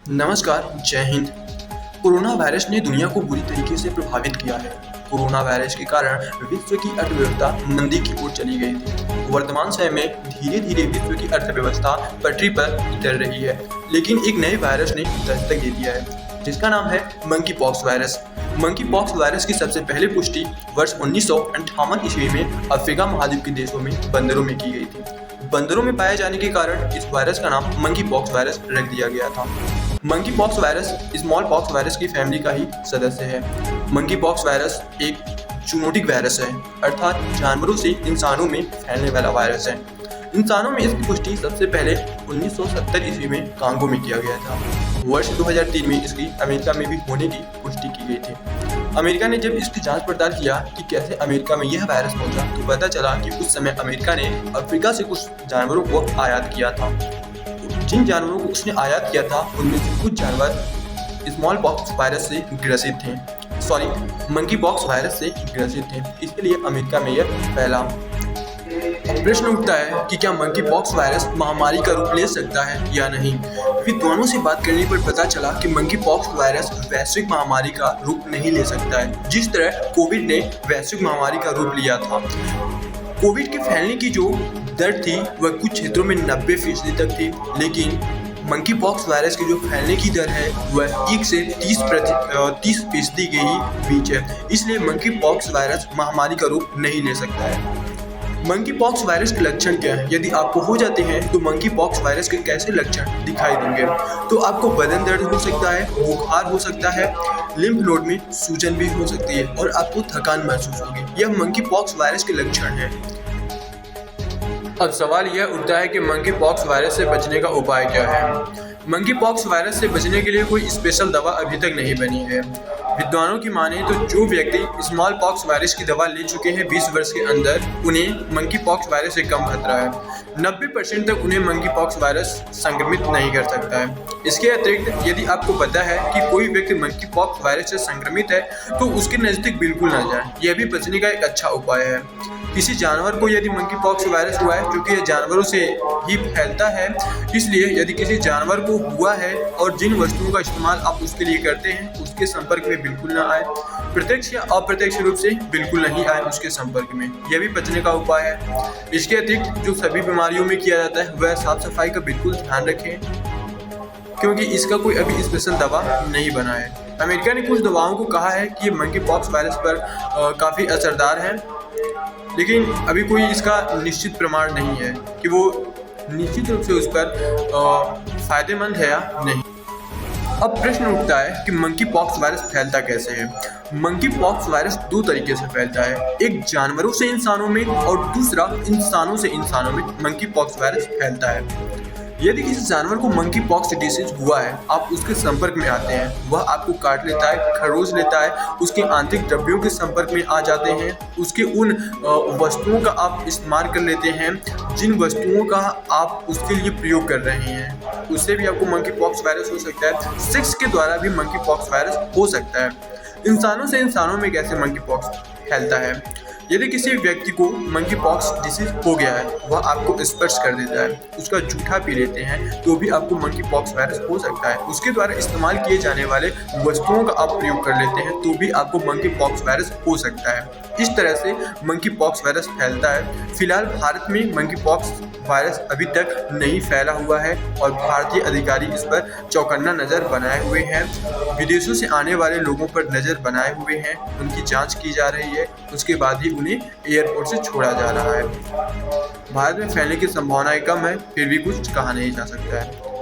नमस्कार, जय Hind. Corona virus ने दुनिया को बुरी तरीके से प्रभावित किया है। कोरोना वायरस के कारण विश्व की अर्थव्यवस्था मंदी की ओर चली गई थी। वर्तमान समय में धीरे धीरे विश्व की अर्थव्यवस्था पटरी पर उतर रही है, लेकिन एक नए वायरस ने दस्तक दे दिया है, जिसका नाम है monkey pox virus. Monkey pox virus की सबसे पहले पुष्टि वर्ष 1958 ईस्वी में अफ्रीका महाद्वीप के देशों में बंदरों में की गई थी। बंदरों में पाए जाने के कारण इस वायरस का नाम मंकी पॉक्स वायरस रख दिया गया था। Monkey pox virus small pox virus की फैमिली का ही सदस्य है। मंकी पॉक्स वायरस एक जूनोटिक वायरस है, अर्थात जानवरों से इंसानों में फैलने वाला वायरस है। इंसानों में इसकी पुष्टि सबसे पहले 1970 ईस्वी में कांगो में किया गया था। वर्ष 2003 में इसकी अमेरिका में भी होने की पुष्टि की गई थी। अमेरिका ने जब इसकी जांच पड़ताल किया कि कैसे अमेरिका में यह वायरस पहुंचा, तो पता चला कि उस समय अमेरिका ने अफ्रीका से कुछ जानवरों को आयात किया था। जिन जानवरों को उसने आयात किया था उनमें से कुछ जानवर स्मॉल पॉक्स वायरस से ग्रसित थे, मंकी पॉक्स वायरस से ग्रसित थे, इसलिए अमेरिका में यह फैला। प्रश्न उठता है कि क्या मंकी पॉक्स वायरस महामारी का रूप ले सकता है या नहीं। विद्वानों से बात करने पर पता चला कि मंकी पॉक्स वायरस वैश्विक महामारी का रूप नहीं ले सकता है, जिस तरह कोविड ने वैश्विक महामारी का रूप लिया था। कोविड के फैलने की जो दर थी वह कुछ क्षेत्रों में 90% तक थी, लेकिन मंकी पॉक्स वायरस की जो फैलने की दर है वह 1 से 30% के ही बीच है, इसलिए मंकी पॉक्स वायरस महामारी का रूप नहीं ले सकता है। मंकी पॉक्स वायरस के लक्षण क्या हैं? यदि आपको हो जाते हैं तो मंकी पॉक्स वायरस के कैसे लक्षण दिखाई देंगे? तो आपको बदन दर्द हो सकता है, बुखार हो सकता है, लिम्फ नोड में सूजन भी हो सकती है और आपको थकान महसूस होगी। यह मंकी पॉक्स वायरस के लक्षण हैं। अब सवाल यह उठता है कि मंकी पॉक्स वायरस से बचने का उपाय क्या है। मंकी पॉक्स वायरस से बचने के लिए कोई स्पेशल दवा अभी तक नहीं बनी है। विद्वानों की माने तो जो व्यक्ति स्मॉल पॉक्स वायरस की दवा ले चुके हैं 20 वर्ष के अंदर, उन्हें मंकी पॉक्स वायरस से कम खतरा है। 90% तक उन्हें मंकी पॉक्स वायरस संक्रमित नहीं कर सकता है। इसके अतिरिक्त यदि आपको पता है कि कोई व्यक्ति मंकी पॉक्स वायरस से संक्रमित है तो उसके नज़दीक बिल्कुल न जाए, यह भी बचने का एक अच्छा उपाय है। किसी जानवर को यदि मंकी पॉक्स वायरस हुआ है, क्योंकि यह जानवरों से ही फैलता है, इसलिए यदि किसी जानवर को हुआ है और जिन वस्तुओं का इस्तेमाल आप उसके लिए करते हैं उसके संपर्क में बिल्कुल ना आए। प्रत्यक्ष या अप्रत्यक्ष रूप से बिल्कुल नहीं आए उसके संपर्क में, यह भी बचने का उपाय है। इसके अतिरिक्त जो सभी बीमारियों में किया जाता है वह साफ सफाई का बिल्कुल ध्यान रखें, क्योंकि इसका कोई अभी स्पेशल दवा नहीं बना है। अमेरिका ने कुछ दवाओं को कहा है कि ये मंकी पॉक्स वायरस पर काफ़ी असरदार है, लेकिन अभी कोई इसका निश्चित प्रमाण नहीं है कि वो निश्चित रूप से उस पर फायदेमंद है या नहीं। अब प्रश्न उठता है कि मंकी पॉक्स वायरस फैलता कैसे है। मंकी पॉक्स वायरस 2 तरीके से फैलता है, एक जानवरों से इंसानों में और दूसरा इंसानों से इंसानों में मंकी पॉक्स वायरस फैलता है। यदि किसी जानवर को मंकी पॉक्स डिसीज हुआ है, आप उसके संपर्क में आते हैं, वह आपको काट लेता है, खरोच लेता है, उसके आंतरिक द्रव्यों के संपर्क में आ जाते हैं, उसके उन वस्तुओं का आप इस्तेमाल कर लेते हैं जिन वस्तुओं का आप उसके लिए प्रयोग कर रहे हैं, उससे भी आपको मंकी पॉक्स वायरस हो सकता है। सेक्स के द्वारा भी मंकी पॉक्स वायरस हो सकता है। इंसानों से इंसानों में कैसे मंकी पॉक्स फैलता है। यदि किसी व्यक्ति को मंकी पॉक्स डिसीज हो गया है, वह आपको स्पर्श कर देता है, उसका जूठा पी लेते हैं, तो भी आपको मंकी पॉक्स वायरस हो सकता है। उसके द्वारा इस्तेमाल किए जाने वाले वस्तुओं का आप प्रयोग कर लेते हैं, तो भी आपको मंकी पॉक्स वायरस हो सकता है। इस तरह से मंकी पॉक्स वायरस फैलता है। फिलहाल भारत में मंकी पॉक्स वायरस अभी तक नहीं फैला हुआ है और भारतीय अधिकारी इस पर चौकन्ना नज़र बनाए हुए हैं। विदेशों से आने वाले लोगों पर नज़र बनाए हुए हैं, उनकी जांच की जा रही है, उसके बाद ही उन्हें एयरपोर्ट से छोड़ा जा रहा है। भारत में फैलने की संभावनाएं कम है, फिर भी कुछ कहा नहीं जा सकता है।